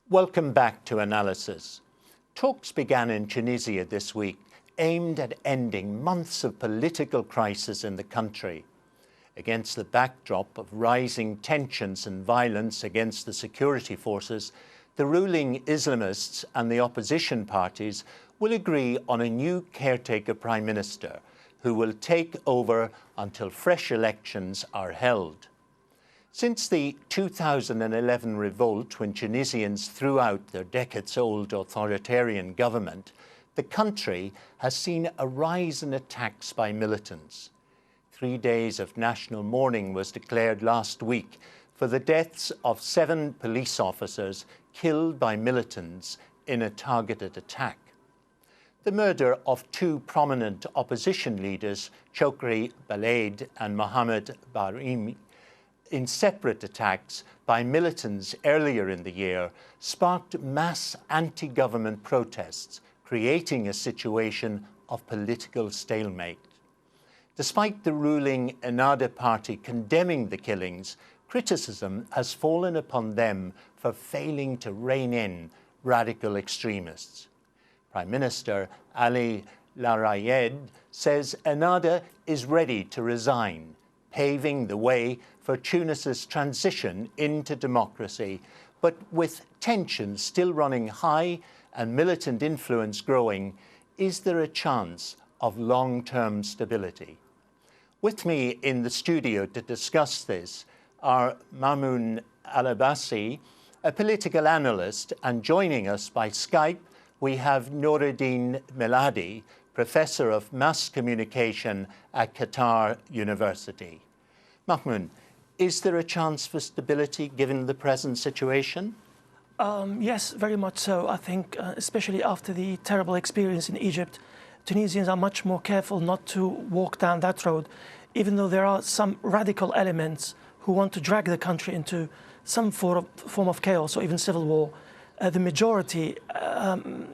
Welcome back to Analysis. Talks began in Tunisia this week, aimed at ending months of political crisis in the country. Against the backdrop of rising tensions and violence against the security forces, the ruling Islamists and the opposition parties will agree on a new caretaker prime minister who will take over until fresh elections are held. Since the 2011 revolt, when Tunisians threw out their decades-old authoritarian government, the country has seen a rise in attacks by militants. 3 days of national mourning was declared last week for the deaths of 7 police officers killed by militants in a targeted attack. The murder of 2 prominent opposition leaders, Chokri Belaid and Mohamed Barimi, in separate attacks by militants earlier in the year, sparked mass anti-government protests, creating a situation of political stalemate. Despite the ruling Ennahda party condemning the killings, criticism has fallen upon them for failing to rein in radical extremists. Prime Minister Ali Larayed says Ennahda is ready to resign, paving the way for Tunis's transition into democracy, but with tensions still running high and militant influence growing, is there a chance of long-term stability? With me in the studio to discuss this are Mamoun Al-Abbasi, a political analyst, and joining us by Skype, we have Noureddin Meladi, Professor of Mass Communication at Qatar University. Mahmoud, is there a chance for stability given the present situation? Yes, very much so. I think, especially after the terrible experience in Egypt, Tunisians are much more careful not to walk down that road, even though there are some radical elements who want to drag the country into some form of chaos or even civil war. The majority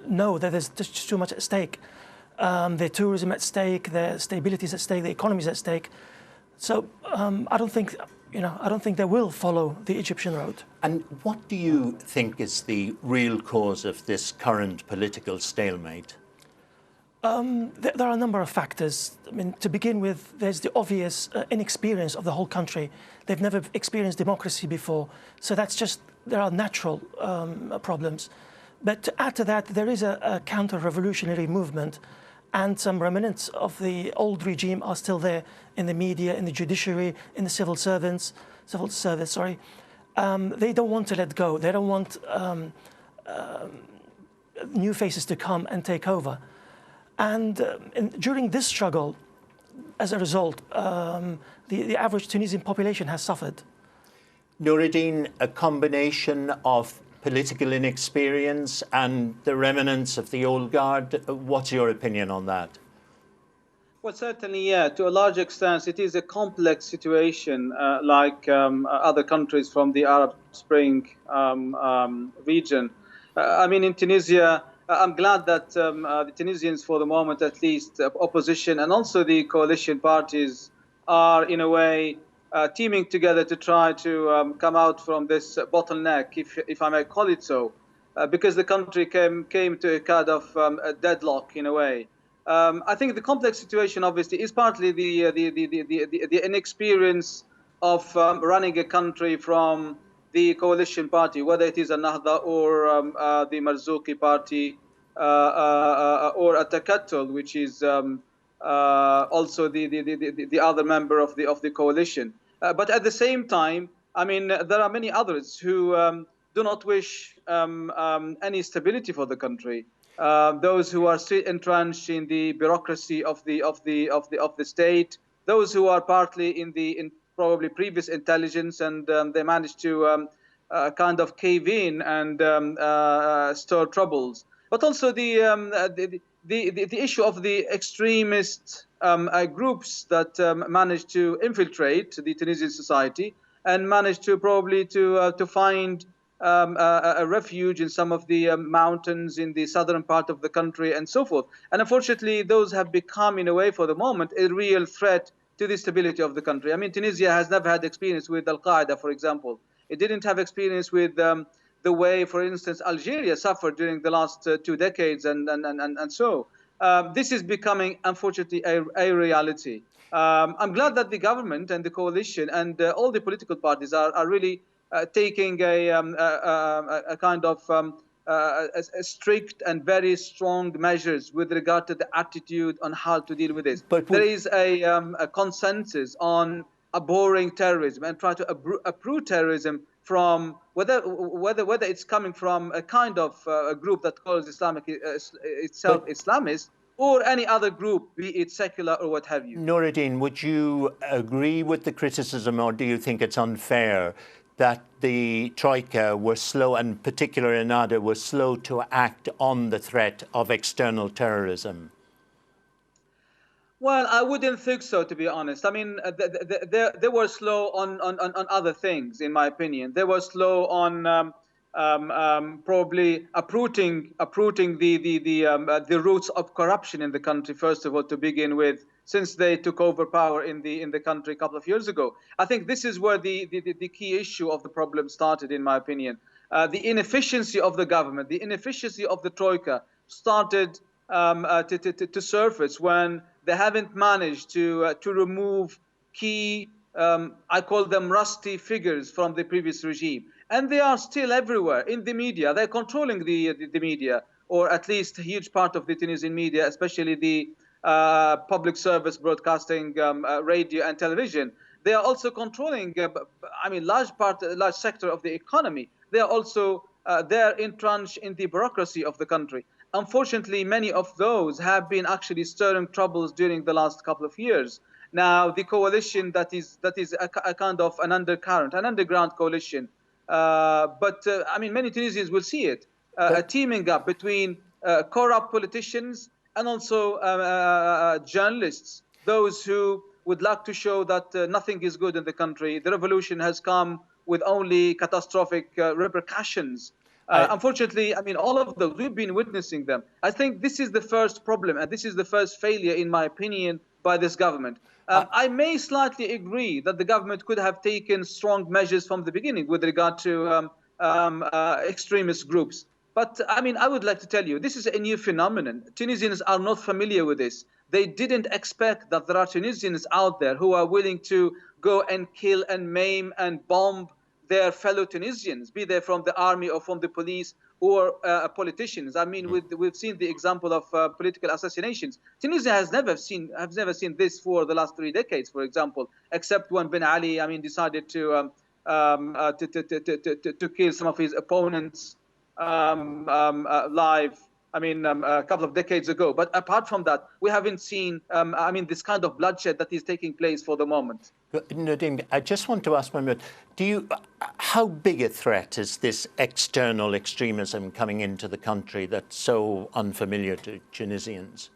know that there's just too much at stake. Their tourism at stake, their stability is at stake, the economy is at stake. So I don't think they will follow the Egyptian road. And what do you think is the real cause of this current political stalemate? There are a number of factors. I mean, to begin with, there's the obvious inexperience of the whole country. They've never experienced democracy before, so there are natural problems. But to add to that, there is a counter-revolutionary movement, and some remnants of the old regime are still there in the media, in the judiciary, in the civil service. They don't want to let go. They don't want new faces to come and take over. And during this struggle, as a result, the average Tunisian population has suffered. Noureddin, a combination of political inexperience and the remnants of the old guard. What's your opinion on that? Well, certainly, yeah. To a large extent, it is a complex situation, like other countries from the Arab Spring region. I mean, in Tunisia, I'm glad that the Tunisians, for the moment at least, opposition and also the coalition parties are, in a way, teaming together to try to come out from this bottleneck, if I may call it so, because the country came to a kind of a deadlock, in a way. I think the complex situation, obviously, is partly the inexperience of running a country from the coalition party, whether it is Ennahda or the Marzouki party or Atakatul, which is also the other member of the coalition. But at the same time, I mean, there are many others who do not wish any stability for the country. Those who are still entrenched in the bureaucracy of the state, those who are partly in probably previous intelligence, and they managed to kind of cave in and stir troubles. But also the issue of the extremist groups that managed to infiltrate the Tunisian society and managed to probably to find a refuge in some of the mountains in the southern part of the country and so forth. And unfortunately, those have become, in a way, for the moment, a real threat to the stability of the country. I mean, Tunisia has never had experience with Al-Qaeda, for example. It didn't have experience with the way, for instance, Algeria suffered during the last 2 decades, and so this is becoming, unfortunately, a reality. I'm glad that the government and the coalition and all the political parties are really taking a kind of a strict and very strong measures with regard to the attitude on how to deal with this. But There is a consensus on abhorring terrorism and try to uproot terrorism from whether it's coming from a kind of a group that calls itself Islamist, or any other group, be it secular or what have you. Nuruddin, would you agree with the criticism, or do you think it's unfair that the Troika were slow, and particularly Ennahda, were slow to act on the threat of external terrorism? Well, I wouldn't think so, to be honest. I mean, they were slow on other things, in my opinion. They were slow on probably uprooting the roots of corruption in the country, first of all, to begin with, since they took over power in the country a couple of years ago. I think this is where the key issue of the problem started, in my opinion. The inefficiency of the government, the inefficiency of the Troika started to surface when they haven't managed to remove key, I call them rusty figures from the previous regime. And they are still everywhere in the media. They're controlling the media, or at least a huge part of the Tunisian media, especially the public service broadcasting, radio and television. They are also controlling, large sector of the economy. They are also they're entrenched in the bureaucracy of the country. Unfortunately, many of those have been actually stirring troubles during the last couple of years. Now, the coalition that is a kind of an undercurrent, an underground coalition. Many Tunisians will see it, a teaming up between corrupt politicians and also journalists, those who would like to show that nothing is good in the country. The revolution has come with only catastrophic repercussions. Unfortunately, all of those, we've been witnessing them. I think this is the first problem, and this is the first failure, in my opinion, by this government. I may slightly agree that the government could have taken strong measures from the beginning with regard to extremist groups. But I would like to tell you, this is a new phenomenon. Tunisians are not familiar with this. They didn't expect that there are Tunisians out there who are willing to go and kill and maim and bomb their fellow Tunisians, be they from the army or from the police or politicians. We've seen the example of political assassinations. Tunisia has never seen this for the last 3 decades, for example, except when Ben Ali, decided to kill some of his opponents live. A couple of decades ago. But apart from that, we haven't seen, this kind of bloodshed that is taking place for the moment. Nadim, I just want to ask one minute. How big a threat is this external extremism coming into the country that's so unfamiliar to Tunisians?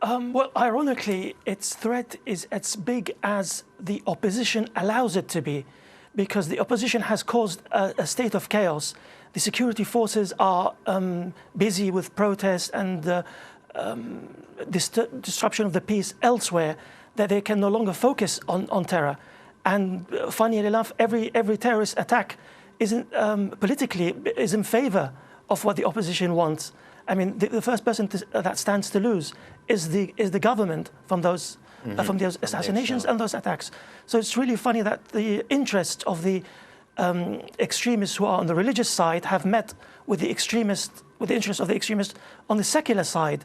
Well, ironically, its threat is as big as the opposition allows it to be, because the opposition has caused a state of chaos. The security forces are busy with protests and disruption of the peace elsewhere, that they can no longer focus on terror. And funnily enough, every terrorist attack politically is in favor of what the opposition wants. The first person that stands to lose is the government from those assassinations and those attacks. So it's really funny that the interests of the extremists who are on the religious side have met with the interests of the extremists on the secular side,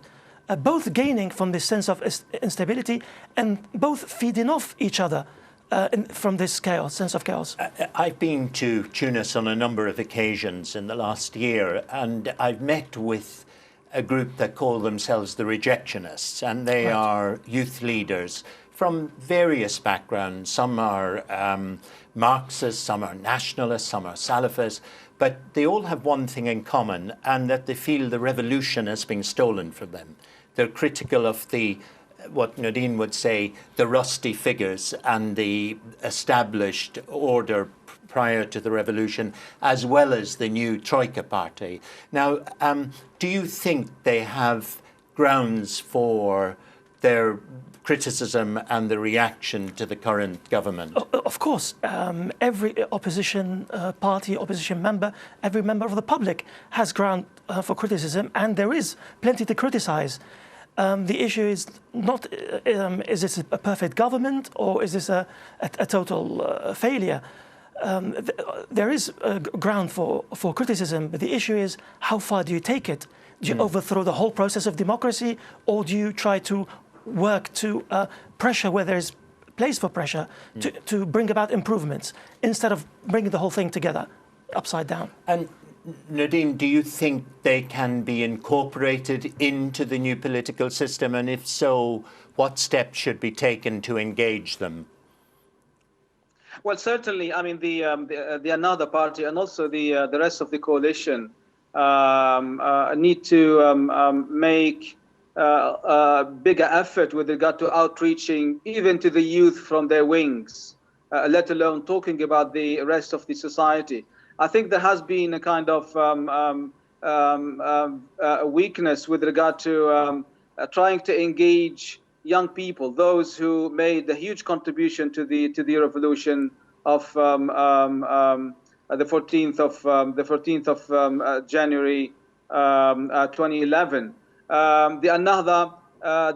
both gaining from this sense of instability and both feeding off each other from this sense of chaos. I've been to Tunis on a number of occasions in the last year, and I've met with a group that call themselves the Rejectionists, and they are youth leaders from various backgrounds. Some are Marxists, some are nationalists, some are Salafists, but they all have one thing in common, and that they feel the revolution has been stolen from them. They're critical of what Nadine would say, the rusty figures and the established order prior to the revolution, as well as the new Troika party. Now, do you think they have grounds for their criticism and the reaction to the current government? Of course, every opposition party, opposition member, every member of the public has ground for criticism, and there is plenty to criticize. The issue is not, is this a perfect government or is this a total failure? There is ground for criticism, but the issue is how far do you take it? Do you overthrow the whole process of democracy, or do you try to work to pressure where there's place for pressure to bring about improvements instead of bringing the whole thing together upside down? And Nadine, do you think they can be incorporated into the new political system? And if so, what steps should be taken to engage them? Well, certainly, I mean, the Another party and also the rest of the coalition need to make a bigger effort with regard to outreaching even to the youth from their wings, let alone talking about the rest of the society. I think there has been a kind of weakness with regard to trying to engage young people, those who made a huge contribution to the revolution of the 14th of January 2011. The Another,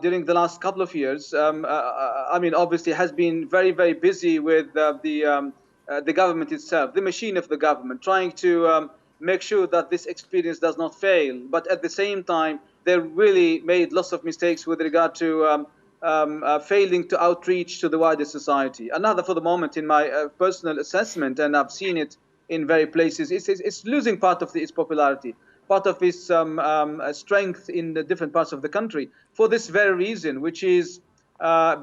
during the last couple of years, I mean, obviously has been very, very busy with the government itself, the machine of the government, trying to make sure that this experience does not fail. But at the same time, they really made lots of mistakes with regard to failing to outreach to the wider society. Another, for the moment, in my personal assessment, and I've seen it in various places, it's losing part of its popularity, part of its strength in the different parts of the country for this very reason, which is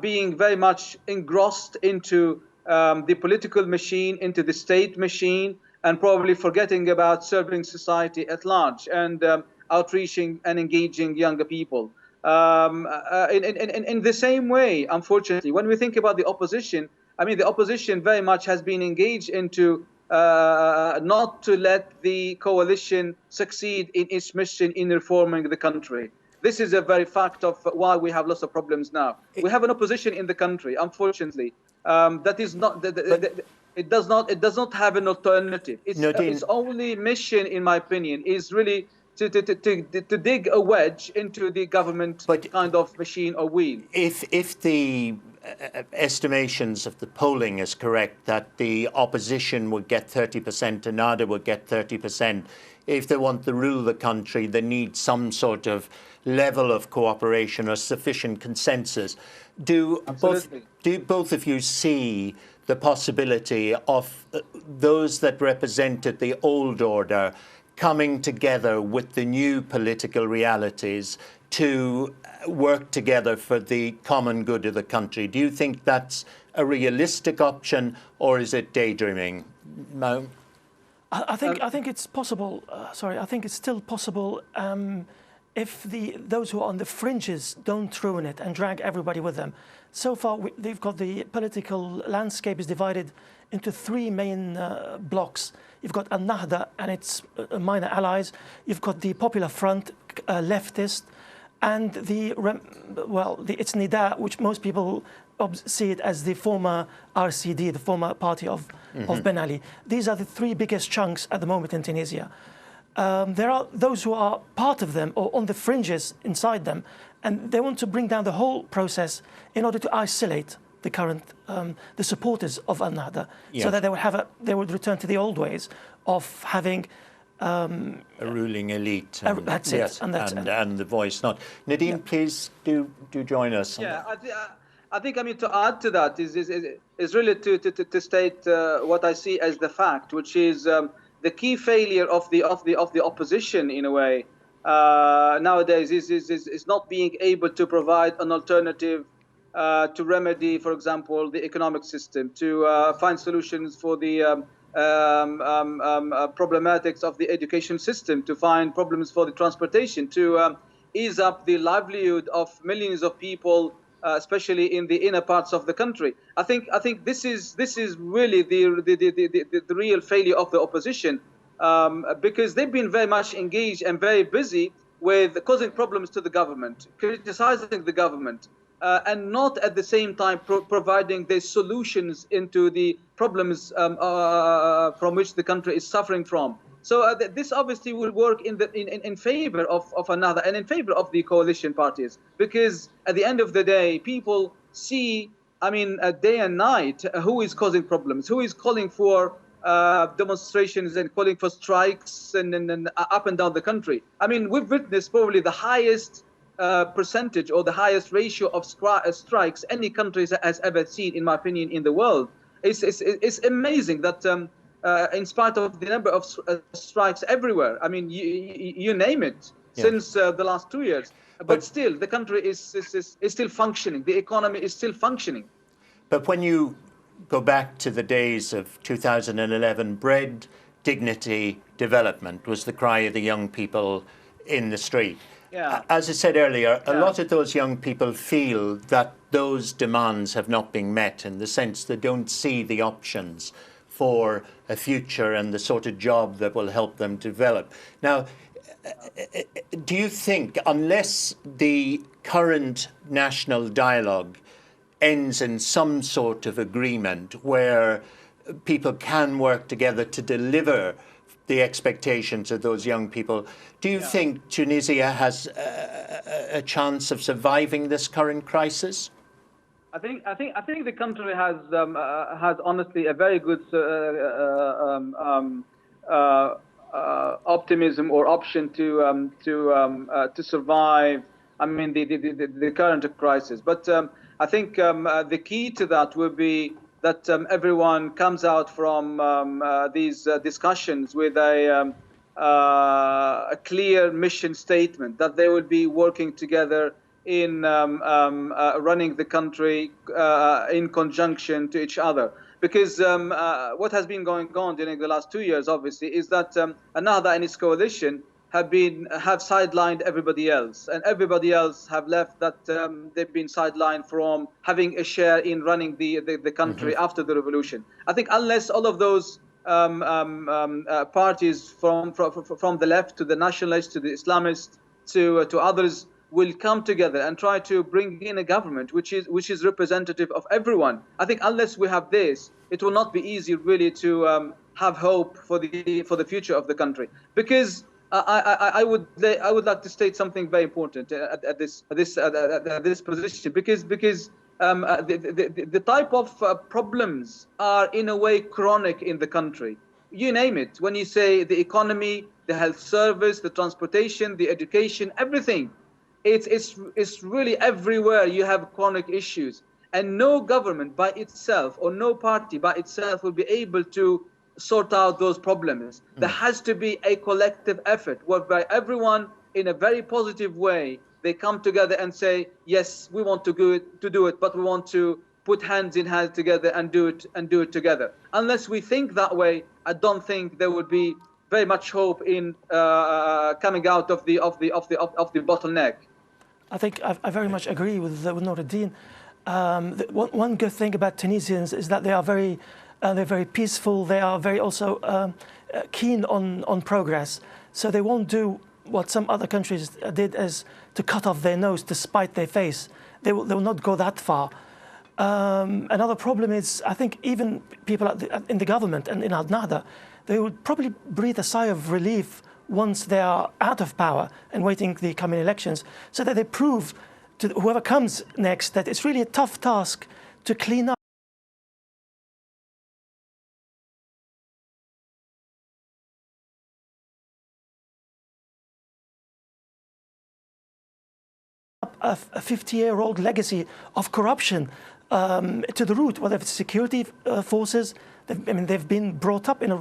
being very much engrossed into the political machine, into the state machine, and probably forgetting about serving society at large and outreaching and engaging younger people. In the same way, unfortunately, when we think about the opposition, I mean, the opposition very much has been engaged into not to let the coalition succeed in its mission in reforming the country. This is a very fact of why we have lots of problems now. We have an opposition in the country, unfortunately, that is not. It does not have an alternative. Its only mission, in my opinion, is really to dig a wedge into the government kind of machine or wheel. If the estimations of the polling is correct, that the opposition would get 30%, Ennahda would get 30%, if they want to rule the country, they need some sort of level of cooperation or sufficient consensus. Do both of you see the possibility of those that represented the old order coming together with the new political realities to work together for the common good of the country? Do you think that's a realistic option, or is it daydreaming? Mo? I think it's possible. I think it's still possible if those who are on the fringes don't ruin it and drag everybody with them. So far, they've got the political landscape is divided into three main blocks. You've got Ennahda and its minor allies. You've got the Popular Front, leftist, and its Nida, which most people see it as the former RCD, the former party of Ben Ali. These are the three biggest chunks at the moment in Tunisia. There are those who are part of them or on the fringes inside them, and they want to bring down the whole process in order to isolate the current the supporters of Ennahda, so that they would return to the old ways of having a ruling elite. And, that's it, and the voice not. Nadine, please do join us. Yeah, I think I mean to add to that is really to state what I see as the fact, which is the key failure of the opposition in a way nowadays is not being able to provide an alternative to remedy, for example, the economic system, to find solutions for the problematics of the education system, to find problems for the transportation, to ease up the livelihood of millions of people, especially in the inner parts of the country. I think this is really the real failure of the opposition, because they've been very much engaged and very busy with causing problems to the government, criticizing the government, and not at the same time providing the solutions into the problems from which the country is suffering from. So this obviously will work in favor of another and in favor of the coalition parties, because at the end of the day, people see, I mean, day and night, who is causing problems, who is calling for demonstrations and calling for strikes and up and down the country. I mean, we've witnessed probably the highest percentage or the highest ratio of strikes any country has ever seen, in my opinion, in the world. It's amazing that in spite of the number of strikes everywhere, I mean, you name it, since the last 2 years, but still the country is still functioning. The economy is still functioning. But when you go back to the days of 2011, bread, dignity, development was the cry of the young people in the street. Yeah. As I said earlier, a lot of those young people feel that those demands have not been met, in the sense they don't see the options for a future and the sort of job that will help them develop. Now, do you think, unless the current national dialogue ends in some sort of agreement where people can work together to deliver the expectations of those young people, do you think Tunisia has a chance of surviving this current crisis? I think the country has honestly a very good optimism or option to survive. I mean, the current crisis. But I think the key to that will be that everyone comes out from these discussions with a clear mission statement that they will be working together in running the country in conjunction to each other. Because what has been going on during the last 2 years, obviously, is that Ennahda and its coalition have sidelined everybody else, and everybody else have left that they've been sidelined from having a share in running the country after the revolution. I think unless all of those parties from the left to the nationalists to the Islamists to others will come together and try to bring in a government which is representative of everyone. I think unless we have this, it will not be easy really to have hope for the future of the country. Because I would like to state something very important at this position, because the type of problems are in a way chronic in the country. You name it. When you say the economy, the health service, the transportation, the education, everything, it's really everywhere you have chronic issues, and no government by itself or no party by itself will be able to sort out those problems. There has to be a collective effort whereby everyone, in a very positive way, they come together and say, yes, we want to do it, but we want to put hands in hands together and do it together. Unless we think that way, I don't think there would be very much hope in coming out of the bottleneck. I think I very much agree with Noureddin. One good thing about Tunisians is that they are they're very peaceful. They are very also keen on progress. So they won't do what some other countries did, as to cut off their nose to spite their face. They will not go that far. Another problem is, I think even people in the government and in Ennahda, they would probably breathe a sigh of relief once they are out of power and waiting the coming elections, so that they prove to whoever comes next that it's really a tough task to clean up a 50-year-old legacy of corruption to the root, whether it's security forces. They've been brought up in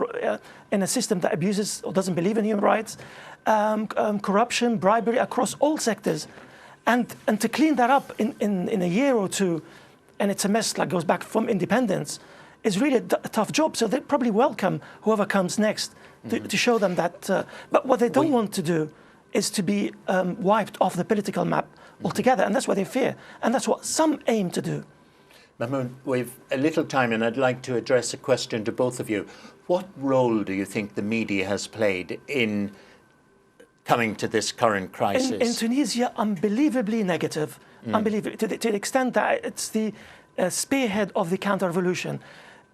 a system that abuses or doesn't believe in human rights, corruption, bribery across all sectors. And to clean that up in a year or two, and it's a mess that goes back from independence, is really a tough job. So they probably welcome whoever comes next to show them that. But what they don't want to do is to be wiped off the political map altogether. And that's what they fear. And that's what some aim to do. Mahmoud, we've a little time, and I'd like to address a question to both of you. What role do you think the media has played in coming to this current crisis? In Tunisia, unbelievably negative. unbelievable, to the extent that it's the spearhead of the counter-revolution.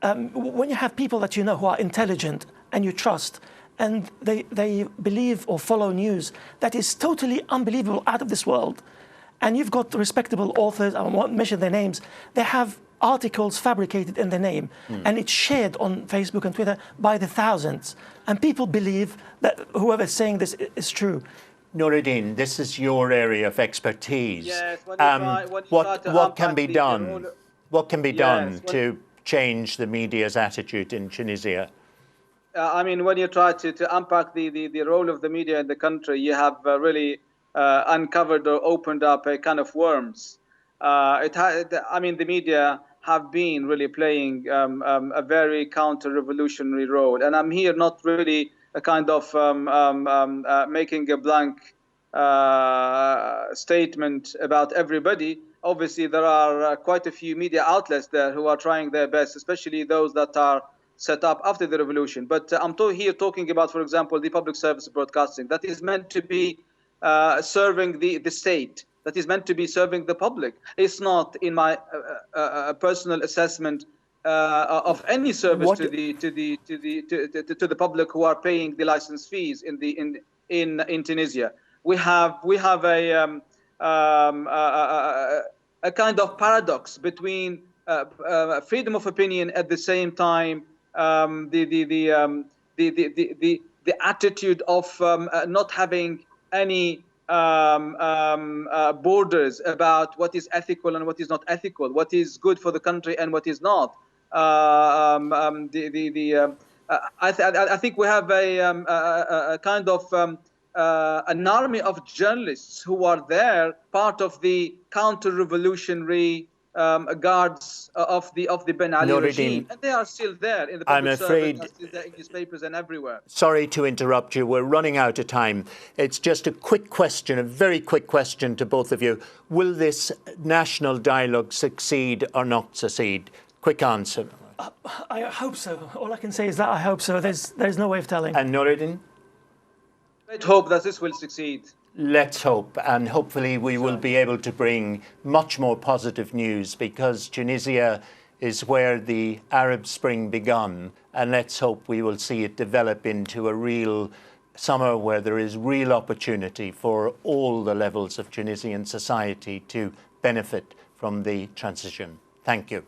When you have people that you know who are intelligent and you trust, and they believe or follow news that is totally unbelievable, out of this world, and you've got respectable authors, I won't mention their names, they have articles fabricated in their name, and it's shared on Facebook and Twitter by the thousands, and people believe that whoever's saying this is true. Nuruddin, this is your area of expertise. Yes, when you try What can be done? What can be done to change the media's attitude in Tunisia? I mean, when you try to unpack the role of the media in the country, you have really uncovered or opened up a kind of worms. I mean, the media have been really playing a very counter-revolutionary role. And I'm here not really a kind of making a blank statement about everybody. Obviously, there are quite a few media outlets there who are trying their best, especially those that are set up after the revolution. But I'm here talking about, for example, the public service broadcasting that is meant to be serving the state, that is meant to be serving the public. It's not, in my personal assessment, of any service to the public who are paying the license fees in Tunisia. We have a kind of paradox between freedom of opinion, at the same time the attitude of not having any borders about what is ethical and what is not ethical, what is good for the country and what is not. I think we have a kind of an army of journalists who are there, part of the counter-revolutionary guards of the Ben Ali regime, and they are still there in the public service, still there in newspapers and everywhere. Sorry to interrupt you. We're running out of time. It's just a quick question, a very quick question to both of you. Will this national dialogue succeed or not succeed? Quick answer. I hope so. All I can say is that I hope so. There's no way of telling. And Nuruddin? Let's hope that this will succeed. Let's hope, and hopefully we will be able to bring much more positive news, because Tunisia is where the Arab Spring began, and let's hope we will see it develop into a real summer where there is real opportunity for all the levels of Tunisian society to benefit from the transition. Thank you.